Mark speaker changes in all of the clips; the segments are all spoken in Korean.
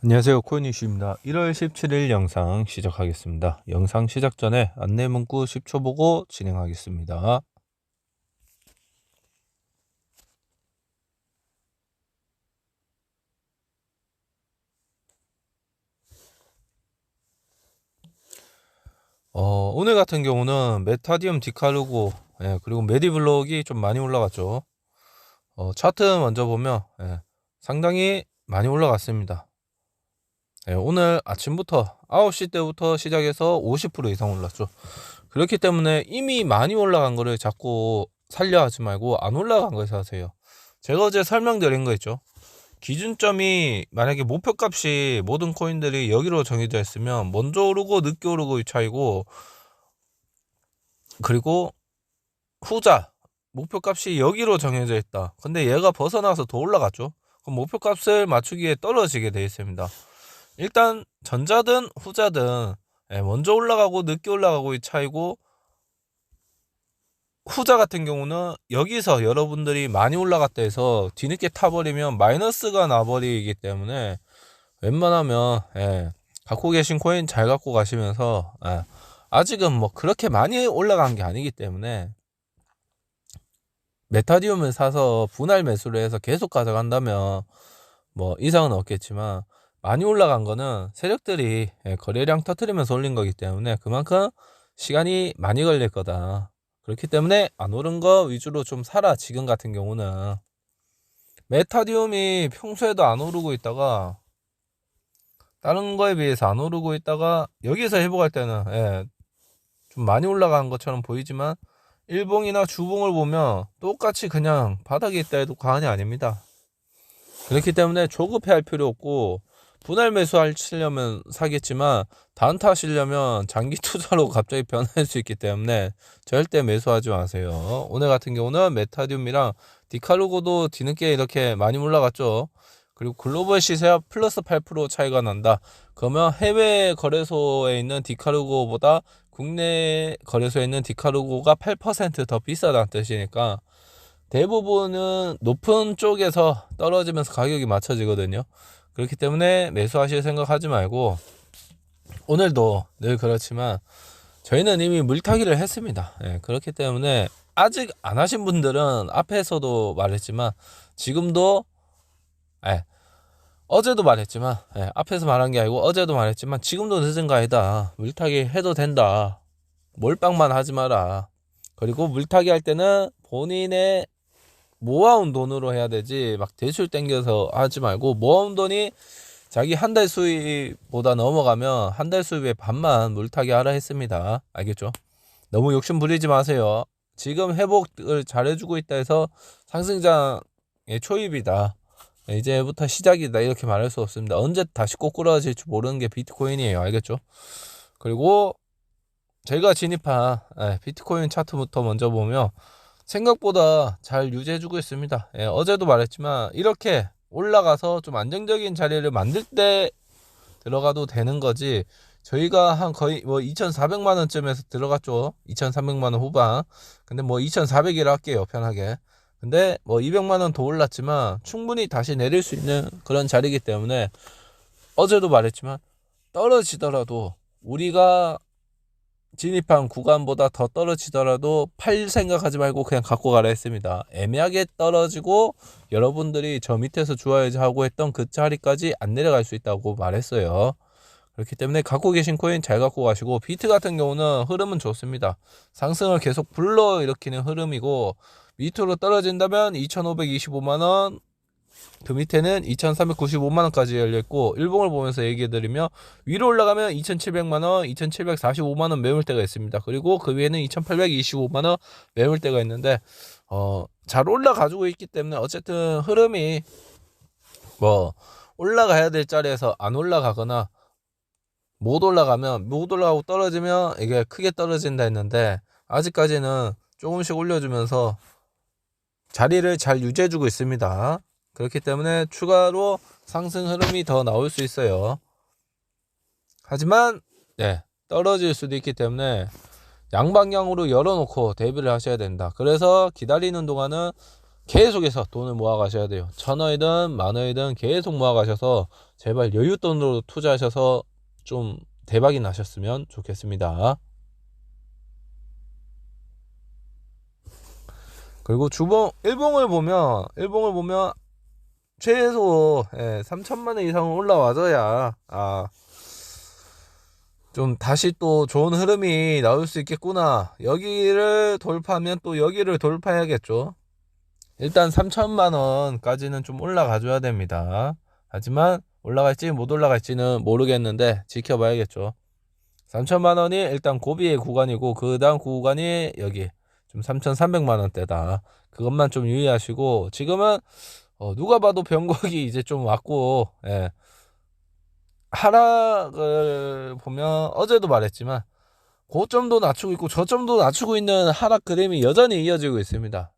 Speaker 1: 안녕하세요, 코인이슈입니다. 1월 17일 영상 시작하겠습니다. 영상 시작 전에 안내 문구 10초 보고 진행하겠습니다. 오늘 같은 경우는 메타디움 디카르고 그리고 메디블록이 좀 많이 올라갔죠. 차트 먼저 보면 상당히 많이 올라갔습니다. 오늘 아침부터 9시 때부터 시작해서 50% 이상 올랐죠. 그렇기 때문에 이미 많이 올라간 거를 자꾸 살려 하지 말고 안 올라간 거에 사세요. 제가 어제 설명드린 거 있죠. 기준점이 만약에 목표값이 모든 코인들이 여기로 정해져 있으면 먼저 오르고 늦게 오르고의 차이고, 그리고 후자 목표값이 여기로 정해져 있다. 근데 얘가 벗어나서 더 올라갔죠. 그럼 목표값을 맞추기에 떨어지게 되어 있습니다. 일단 전자든 후자든 먼저 올라가고 늦게 올라가고의 차이고, 후자 같은 경우는 여기서 여러분들이 많이 올라갔다 해서 뒤늦게 타버리면 마이너스가 나버리기 때문에 웬만하면 갖고 계신 코인 잘 갖고 가시면서 아직은 뭐 그렇게 많이 올라간 게 아니기 때문에 메타디움을 사서 분할 매수를 해서 계속 가져간다면 뭐 이상은 없겠지만, 많이 올라간 거는 세력들이 거래량 터트리면서 올린 거기 때문에 그만큼 시간이 많이 걸릴 거다. 그렇기 때문에 안 오른 거 위주로 좀 사라. 지금 같은 경우는 메타디움이 평소에도 안 오르고 있다가 다른 거에 비해서 안 오르고 있다가 여기서 회복할 때는 좀 많이 올라간 것처럼 보이지만 일봉이나 주봉을 보면 똑같이 그냥 바닥에 있다 해도 과언이 아닙니다. 그렇기 때문에 조급해할 필요 없고, 분할 매수하시려면 사겠지만 단타 하시려면 장기 투자로 갑자기 변할 수 있기 때문에 절대 매수하지 마세요. 오늘 같은 경우는 메타디움이랑 디카르고도 뒤늦게 이렇게 많이 올라갔죠. 그리고 글로벌 시세와 플러스 8% 차이가 난다. 그러면 해외 거래소에 있는 디카르고보다 국내 거래소에 있는 디카르고가 8% 더 비싸다는 뜻이니까 대부분은 높은 쪽에서 떨어지면서 가격이 맞춰지거든요. 그렇기 때문에 매수하실 생각하지 말고, 오늘도 늘 그렇지만 저희는 이미 물타기를 했습니다. 그렇기 때문에 아직 안 하신 분들은 앞에서도 말했지만 지금도 어제도 말했지만 앞에서 말한 게 아니고 어제도 말했지만 지금도 늦은 거 아니다. 물타기 해도 된다. 몰빵만 하지 마라. 그리고 물타기 할 때는 본인의 모아온 돈으로 해야 되지 막 대출 땡겨서 하지 말고, 모아온 돈이 자기 한 달 수입보다 넘어가면 한 달 수입의 반만 물타기 하라 했습니다. 알겠죠? 너무 욕심 부리지 마세요. 지금 회복을 잘해주고 있다 해서 상승장의 초입이다, 이제부터 시작이다, 이렇게 말할 수 없습니다. 언제 다시 꼬꾸라질지 모르는 게 비트코인이에요. 알겠죠? 그리고 제가 진입한 비트코인 차트부터 먼저 보면 생각보다 잘 유지해주고 있습니다. 어제도 말했지만 이렇게 올라가서 좀 안정적인 자리를 만들 때 들어가도 되는 거지, 저희가 한 거의 뭐 2,400만 원쯤에서 들어갔죠. 2,300만 원 후반. 근데 뭐 2,400이라 할게요, 편하게. 근데 뭐 200만 원 더 올랐지만 충분히 다시 내릴 수 있는 그런 자리이기 때문에 어제도 말했지만 떨어지더라도 우리가 진입한 구간보다 더 떨어지더라도 팔 생각하지 말고 그냥 갖고 가라 했습니다. 애매하게 떨어지고 여러분들이 저 밑에서 주어야지 하고 했던 그 자리까지 안 내려갈 수 있다고 말했어요. 그렇기 때문에 갖고 계신 코인 잘 갖고 가시고, 비트 같은 경우는 흐름은 좋습니다. 상승을 계속 불러일으키는 흐름이고, 밑으로 떨어진다면 2,525만원, 그 밑에는 2,395만원까지 열려있고, 일봉을 보면서 얘기해드리며 위로 올라가면 2,700만원, 2,745만원 매물대가 있습니다. 그리고 그 위에는 2,825만원 매물대가 있는데 잘 올라가지고 있기 때문에 어쨌든 흐름이 뭐 올라가야 될 자리에서 안 올라가거나 못 올라가고 떨어지면 이게 크게 떨어진다 했는데, 아직까지는 조금씩 올려주면서 자리를 잘 유지해주고 있습니다. 그렇기 때문에 추가로 상승 흐름이 더 나올 수 있어요. 하지만 떨어질 수도 있기 때문에 양방향으로 열어놓고 대비를 하셔야 된다. 그래서 기다리는 동안은 계속해서 돈을 모아 가셔야 돼요. 1,000원이든 10,000원이든 계속 모아 가셔서 제발 여윳돈으로 투자하셔서 좀 대박이 나셨으면 좋겠습니다. 그리고 일봉을 보면 최소 3천만 원 이상은 올라와줘야 좀 다시 또 좋은 흐름이 나올 수 있겠구나. 여기를 돌파하면 또 여기를 돌파해야겠죠. 일단 3천만 원까지는 좀 올라가 줘야 됩니다. 하지만 올라갈지 못 올라갈지는 모르겠는데 지켜봐야겠죠. 3천만 원이 일단 고비의 구간이고 그 다음 구간이 여기 좀 3,300만 원대다. 그것만 좀 유의하시고 지금은 누가 봐도 변곡이 이제 좀 왔고 하락을 보면 어제도 말했지만 고점도 낮추고 있고 저점도 낮추고 있는 하락 그림이 여전히 이어지고 있습니다.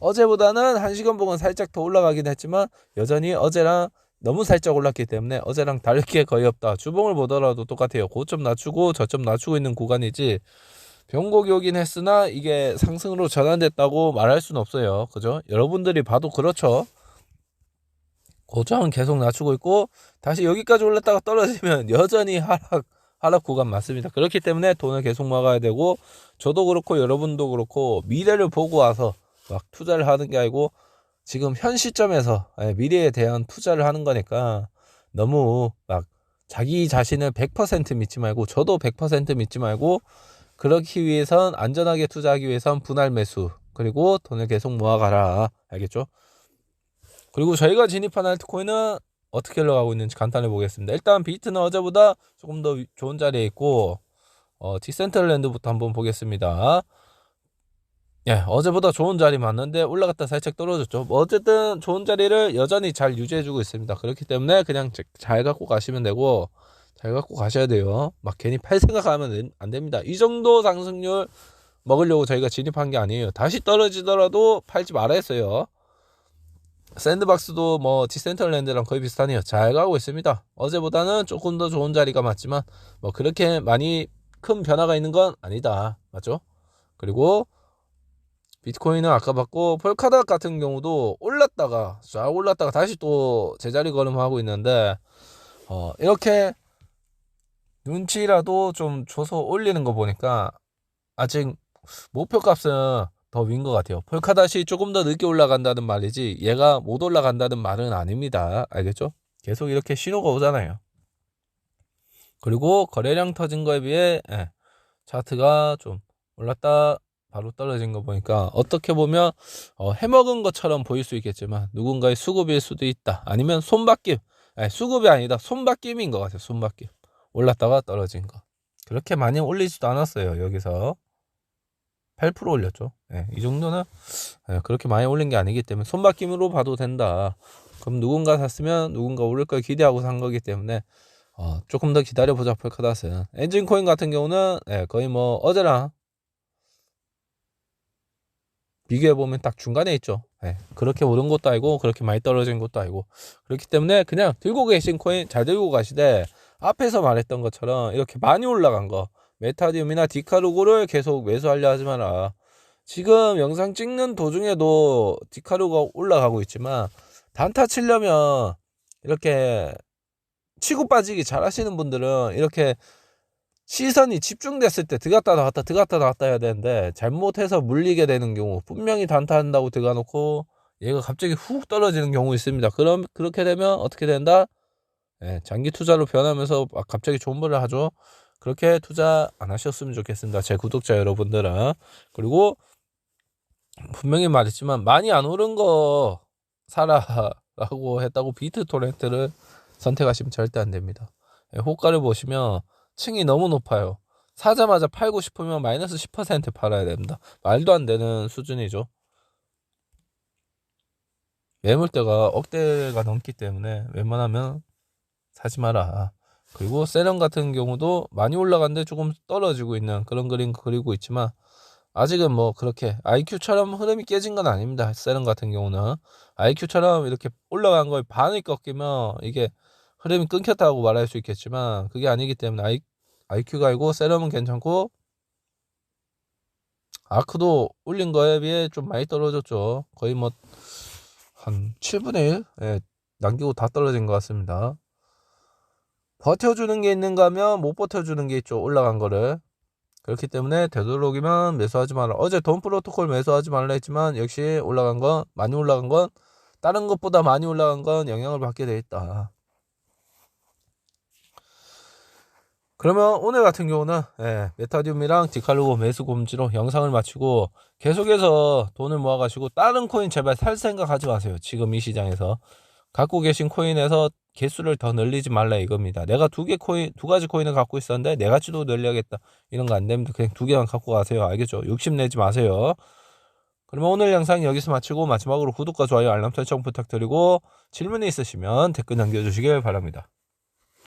Speaker 1: 어제보다는 1시간 봉은 살짝 더 올라가긴 했지만 여전히 어제랑 너무 살짝 올랐기 때문에 어제랑 다를 게 거의 없다. 주봉을 보더라도 똑같아요. 고점 낮추고 저점 낮추고 있는 구간이지 변곡이 오긴 했으나 이게 상승으로 전환됐다고 말할 수는 없어요. 그죠? 여러분들이 봐도 그렇죠. 고점은 계속 낮추고 있고 다시 여기까지 올랐다가 떨어지면 여전히 하락 구간 맞습니다. 그렇기 때문에 돈을 계속 막아야 되고 저도 그렇고 여러분도 그렇고 미래를 보고 와서 막 투자를 하는 게 아니고 지금 현 시점에서 미래에 대한 투자를 하는 거니까 너무 막 자기 자신을 100% 믿지 말고 저도 100% 믿지 말고 그렇기 위해선 안전하게 투자하기 위해선 분할 매수 그리고 돈을 계속 모아가라. 알겠죠? 그리고 저희가 진입한 알트코인은 어떻게 흘러가고 있는지 간단히 보겠습니다. 일단 비트는 어제보다 조금 더 좋은 자리에 있고 디센트럴랜드부터 한번 보겠습니다. 어제보다 좋은 자리 맞는데 올라갔다 살짝 떨어졌죠. 뭐 어쨌든 좋은 자리를 여전히 잘 유지해주고 있습니다. 그렇기 때문에 그냥 잘 갖고 가시면 되고 잘 갖고 가셔야 돼요. 막 괜히 팔 생각하면 안 됩니다. 이 정도 상승률 먹으려고 저희가 진입한 게 아니에요. 다시 떨어지더라도 팔지 말아야 했어요. 샌드박스도 뭐 디센트럴랜드랑 거의 비슷하네요. 잘 가고 있습니다. 어제보다는 조금 더 좋은 자리가 맞지만 뭐 그렇게 많이 큰 변화가 있는 건 아니다. 맞죠? 그리고 비트코인은 아까 봤고 폴카닷 같은 경우도 올랐다가 쫙 올랐다가 다시 또 제자리 걸음하고 있는데 이렇게 눈치라도 좀 줘서 올리는 거 보니까 아직 목표값은 더 위인 것 같아요. 폴카닷이 조금 더 늦게 올라간다는 말이지 얘가 못 올라간다는 말은 아닙니다. 알겠죠? 계속 이렇게 신호가 오잖아요. 그리고 거래량 터진 거에 비해 차트가 좀 올랐다 바로 떨어진 거 보니까 어떻게 보면 해먹은 것처럼 보일 수 있겠지만 누군가의 수급일 수도 있다. 아니면 손바뀜. 수급이 아니다. 손바뀜인 것 같아요. 손바뀜. 올랐다가 떨어진 거. 그렇게 많이 올리지도 않았어요. 여기서 8% 올렸죠. 이 정도는 그렇게 많이 올린 게 아니기 때문에 손바뀜으로 봐도 된다. 그럼 누군가 샀으면 누군가 오를 걸 기대하고 산 거기 때문에 조금 더 기다려보자. 폴카닷은 엔진코인 같은 경우는 거의 뭐 어제랑 비교해보면 딱 중간에 있죠. 그렇게 오른 것도 아니고 그렇게 많이 떨어진 것도 아니고 그렇기 때문에 그냥 들고 계신 코인 잘 들고 가시되 앞에서 말했던 것처럼 이렇게 많이 올라간 거 메타디움이나 디카루고를 계속 매수하려 하지 마라. 지금 영상 찍는 도중에도 디카루가 올라가고 있지만 단타 치려면 이렇게 치고 빠지기 잘 하시는 분들은 이렇게 시선이 집중됐을 때 들어갔다 나왔다 들어갔다 나왔다 해야 되는데 잘못해서 물리게 되는 경우 분명히 단타한다고 들어가놓고 얘가 갑자기 훅 떨어지는 경우 있습니다. 그럼 그렇게 되면 어떻게 된다? 장기 투자로 변하면서 갑자기 존버를 하죠. 그렇게 투자 안 하셨으면 좋겠습니다. 제 구독자 여러분들은. 그리고 분명히 말했지만 많이 안 오른 거 사라라고 했다고 비트토렌트를 선택하시면 절대 안 됩니다. 호가를 보시면 층이 너무 높아요. 사자마자 팔고 싶으면 마이너스 10% 팔아야 됩니다. 말도 안 되는 수준이죠. 매물대가 억대가 넘기 때문에 웬만하면 사지 마라. 그리고 세련 같은 경우도 많이 올라갔는데 조금 떨어지고 있는 그런 그림 그리고 있지만 아직은 뭐 그렇게 IQ처럼 흐름이 깨진 건 아닙니다. 세련 같은 경우는 IQ처럼 이렇게 올라간 거에 반을 꺾이면 이게 흐름이 끊겼다고 말할 수 있겠지만 그게 아니기 때문에 IQ가 아니고 세럼은 괜찮고 아크도 올린 거에 비해 좀 많이 떨어졌죠. 거의 뭐 한 7분의 1 예, 남기고 다 떨어진 것 같습니다. 버텨주는 게 있는가 하면 못 버텨주는 게 있죠. 올라간 거를. 그렇기 때문에 되도록이면 매수하지 마라. 어제 돈 프로토콜 매수하지 말라 했지만 역시 올라간 건, 많이 올라간 건, 다른 것보다 많이 올라간 건 영향을 받게 돼 있다. 그러면 오늘 같은 경우는 메타디움이랑 디칼루고 매수 금지로 영상을 마치고, 계속해서 돈을 모아가시고 다른 코인 제발 살 생각 하지 마세요. 지금 이 시장에서 갖고 계신 코인에서 개수를 더 늘리지 말라 이겁니다. 내가 두 가지 코인을 갖고 있었는데 네 가지도 늘려야겠다, 이런 거 안 됩니다. 그냥 두 개만 갖고 가세요. 알겠죠? 욕심내지 마세요. 그러면 오늘 영상 여기서 마치고, 마지막으로 구독과 좋아요 알람 설정 부탁드리고, 질문이 있으시면 댓글 남겨주시길 바랍니다.